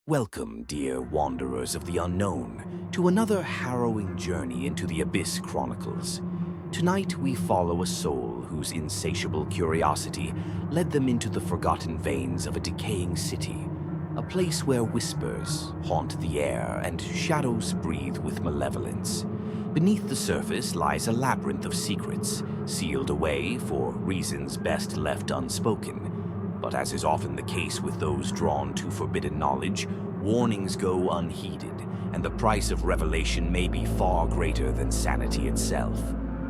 Welcome, dear wanderers of the unknown, to another harrowing journey into the Abyss Chronicles. Tonight we follow a soul whose insatiable curiosity led them into the forgotten veins of a decaying city, a place where whispers haunt the air and shadows breathe with malevolence. Beneath the surface lies a labyrinth of secrets, sealed away for reasons best left unspoken. But as is often the case with those drawn to forbidden knowledge, warnings go unheeded, and the price of revelation may be far greater than sanity itself.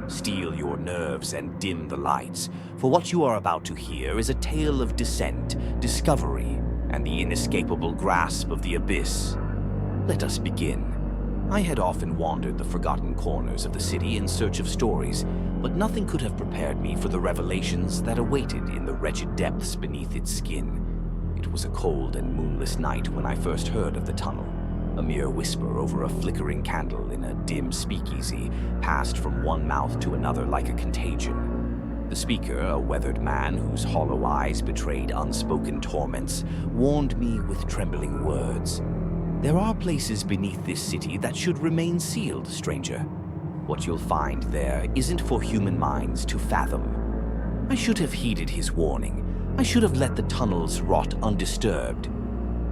Steel your nerves and dim the lights, for what you are about to hear is a tale of descent, discovery, and the inescapable grasp of the abyss. Let us begin. I had often wandered the forgotten corners of the city in search of stories, but nothing could have prepared me for the revelations that awaited in the wretched depths beneath its skin. It was a cold and moonless night when I first heard of the tunnel. A mere whisper over a flickering candle in a dim speakeasy passed from one mouth to another like a contagion. The speaker, a weathered man whose hollow eyes betrayed unspoken torments, warned me with trembling words. There are places beneath this city that should remain sealed, stranger. What you'll find there isn't for human minds to fathom. I should have heeded his warning. I should have let the tunnels rot undisturbed.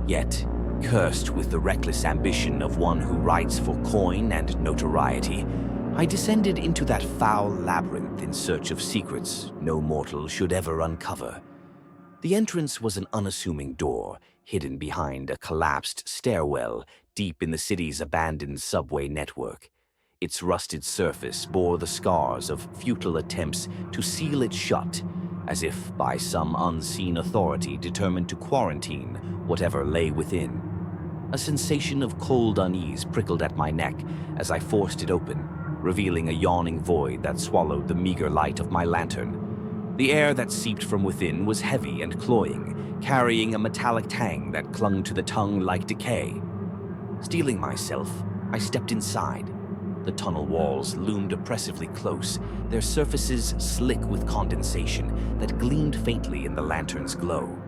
Yet, cursed with the reckless ambition of one who writes for coin and notoriety, I descended into that foul labyrinth in search of secrets no mortal should ever uncover. The entrance was an unassuming door, hidden behind a collapsed stairwell deep in the city's abandoned subway network. Its rusted surface bore the scars of futile attempts to seal it shut, as if by some unseen authority determined to quarantine whatever lay within. A sensation of cold unease prickled at my neck as I forced it open, revealing a yawning void that swallowed the meager light of my lantern. The air that seeped from within was heavy and cloying, carrying a metallic tang that clung to the tongue like decay. Steeling myself, I stepped inside. The tunnel walls loomed oppressively close, their surfaces slick with condensation that gleamed faintly in the lantern's glow.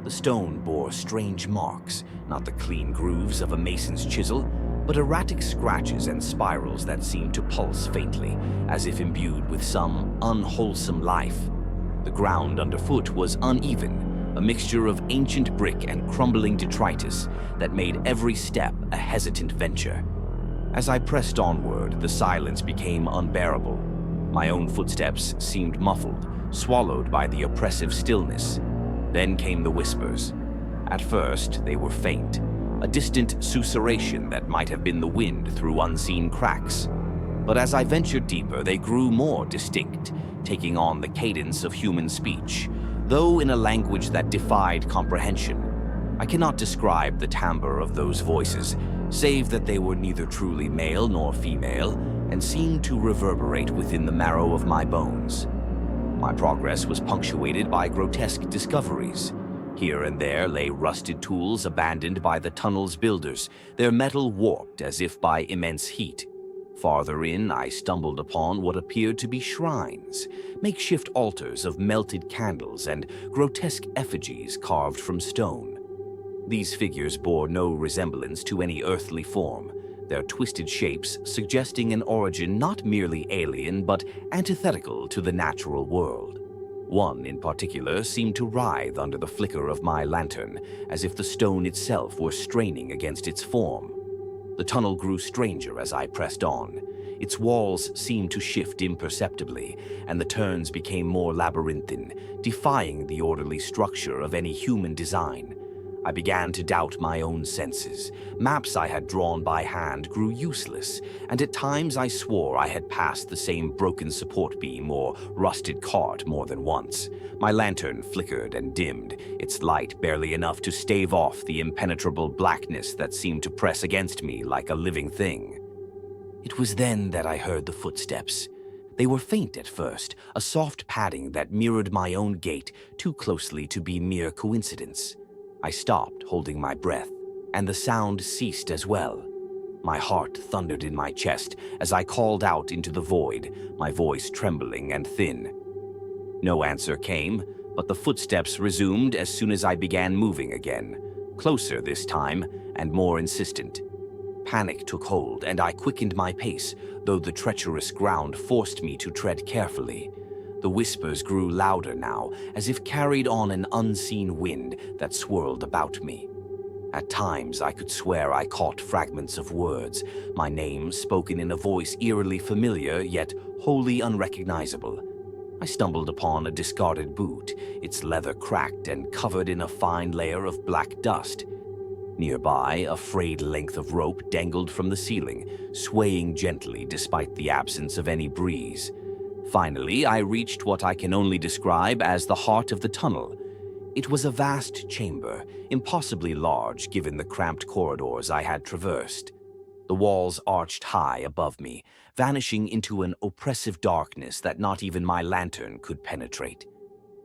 The stone bore strange marks, not the clean grooves of a mason's chisel, but erratic scratches and spirals that seemed to pulse faintly, as if imbued with some unwholesome life. The ground underfoot was uneven, a mixture of ancient brick and crumbling detritus that made every step a hesitant venture. As I pressed onward, the silence became unbearable. My own footsteps seemed muffled, swallowed by the oppressive stillness. Then came the whispers. At first, they were faint, a distant susurration that might have been the wind through unseen cracks. But as I ventured deeper, they grew more distinct, taking on the cadence of human speech, though in a language that defied comprehension. I cannot describe the timbre of those voices, save that they were neither truly male nor female, and seemed to reverberate within the marrow of my bones. My progress was punctuated by grotesque discoveries. Here and there lay rusted tools abandoned by the tunnel's builders, their metal warped as if by immense heat. Farther in, I stumbled upon what appeared to be shrines, makeshift altars of melted candles and grotesque effigies carved from stone. These figures bore no resemblance to any earthly form, their twisted shapes suggesting an origin not merely alien but antithetical to the natural world. One in particular seemed to writhe under the flicker of my lantern, as if the stone itself were straining against its form. The tunnel grew stranger as I pressed on. Its walls seemed to shift imperceptibly, and the turns became more labyrinthine, defying the orderly structure of any human design. I began to doubt my own senses. Maps I had drawn by hand grew useless, and at times I swore I had passed the same broken support beam or rusted cart more than once. My lantern flickered and dimmed, its light barely enough to stave off the impenetrable blackness that seemed to press against me like a living thing. It was then that I heard the footsteps. They were faint at first, a soft padding that mirrored my own gait too closely to be mere coincidence. I stopped, holding my breath, and the sound ceased as well. My heart thundered in my chest as I called out into the void, my voice trembling and thin. No answer came, but the footsteps resumed as soon as I began moving again, closer this time and more insistent. Panic took hold, and I quickened my pace, though the treacherous ground forced me to tread carefully. The whispers grew louder now, as if carried on an unseen wind that swirled about me. At times, I could swear I caught fragments of words, my name spoken in a voice eerily familiar yet wholly unrecognizable. I stumbled upon a discarded boot, its leather cracked and covered in a fine layer of black dust. Nearby, a frayed length of rope dangled from the ceiling, swaying gently despite the absence of any breeze. Finally, I reached what I can only describe as the heart of the tunnel. It was a vast chamber, impossibly large given the cramped corridors I had traversed. The walls arched high above me, vanishing into an oppressive darkness that not even my lantern could penetrate.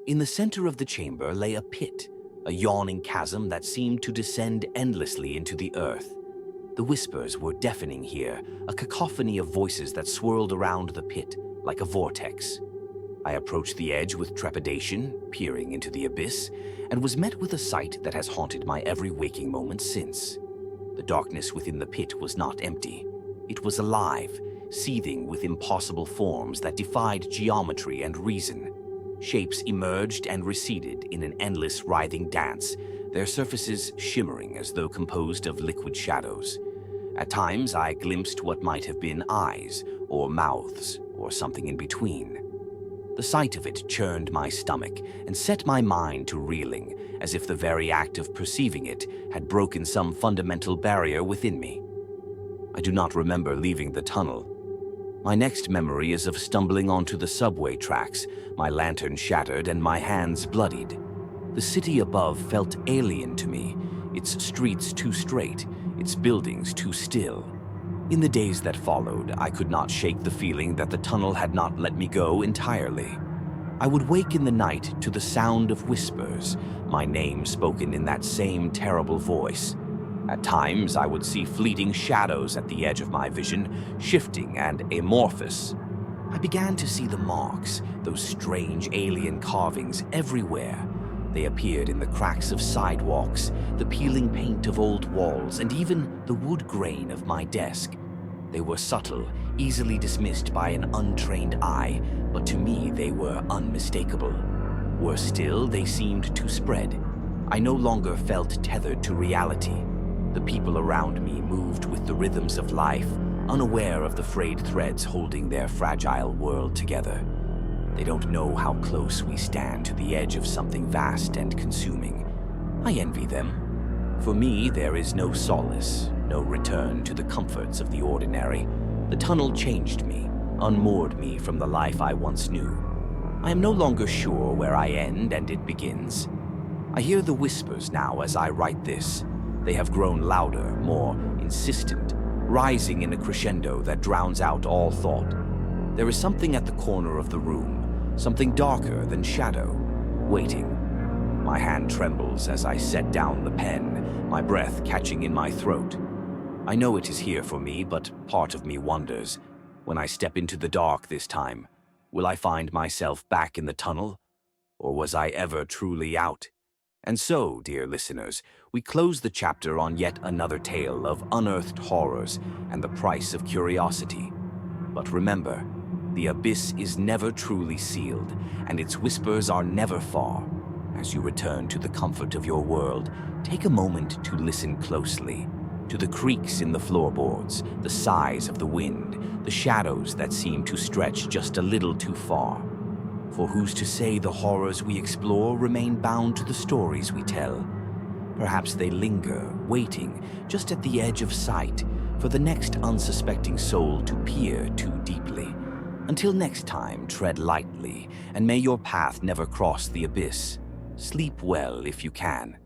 In the center of the chamber lay a pit, a yawning chasm that seemed to descend endlessly into the earth. The whispers were deafening here, a cacophony of voices that swirled around the pit like a vortex. I approached the edge with trepidation, peering into the abyss, and was met with a sight that has haunted my every waking moment since. The darkness within the pit was not empty. It was alive, seething with impossible forms that defied geometry and reason. Shapes emerged and receded in an endless writhing dance, their surfaces shimmering as though composed of liquid shadows. At times, I glimpsed what might have been eyes, or mouths, or something in between. The sight of it churned my stomach and set my mind to reeling, as if the very act of perceiving it had broken some fundamental barrier within me. I do not remember leaving the tunnel. My next memory is of stumbling onto the subway tracks, my lantern shattered and my hands bloodied. The city above felt alien to me, its streets too straight, its buildings too still. In the days that followed, I could not shake the feeling that the tunnel had not let me go entirely. I would wake in the night to the sound of whispers, my name spoken in that same terrible voice. At times, I would see fleeting shadows at the edge of my vision, shifting and amorphous. I began to see the marks, those strange alien carvings everywhere. They appeared in the cracks of sidewalks, the peeling paint of old walls, and even the wood grain of my desk. They were subtle, easily dismissed by an untrained eye, but to me they were unmistakable. Worse still, they seemed to spread. I no longer felt tethered to reality. The people around me moved with the rhythms of life, unaware of the frayed threads holding their fragile world together. They don't know how close we stand to the edge of something vast and consuming. I envy them. For me, there is no solace, no return to the comforts of the ordinary. The tunnel changed me, unmoored me from the life I once knew. I am no longer sure where I end and it begins. I hear the whispers now as I write this. They have grown louder, more insistent, rising in a crescendo that drowns out all thought. There is something at the corner of the room, something darker than shadow, waiting. My hand trembles as I set down the pen, my breath catching in my throat. I know it is here for me, but part of me wonders, when I step into the dark this time, will I find myself back in the tunnel? Or was I ever truly out? And so, dear listeners, we close the chapter on yet another tale of unearthed horrors and the price of curiosity. But remember, the abyss is never truly sealed, and its whispers are never far. As you return to the comfort of your world, take a moment to listen closely to the creaks in the floorboards, the sighs of the wind, the shadows that seem to stretch just a little too far. For who's to say the horrors we explore remain bound to the stories we tell? Perhaps they linger, waiting, just at the edge of sight, for the next unsuspecting soul to peer too deeply. Until next time, tread lightly, and may your path never cross the abyss. Sleep well if you can.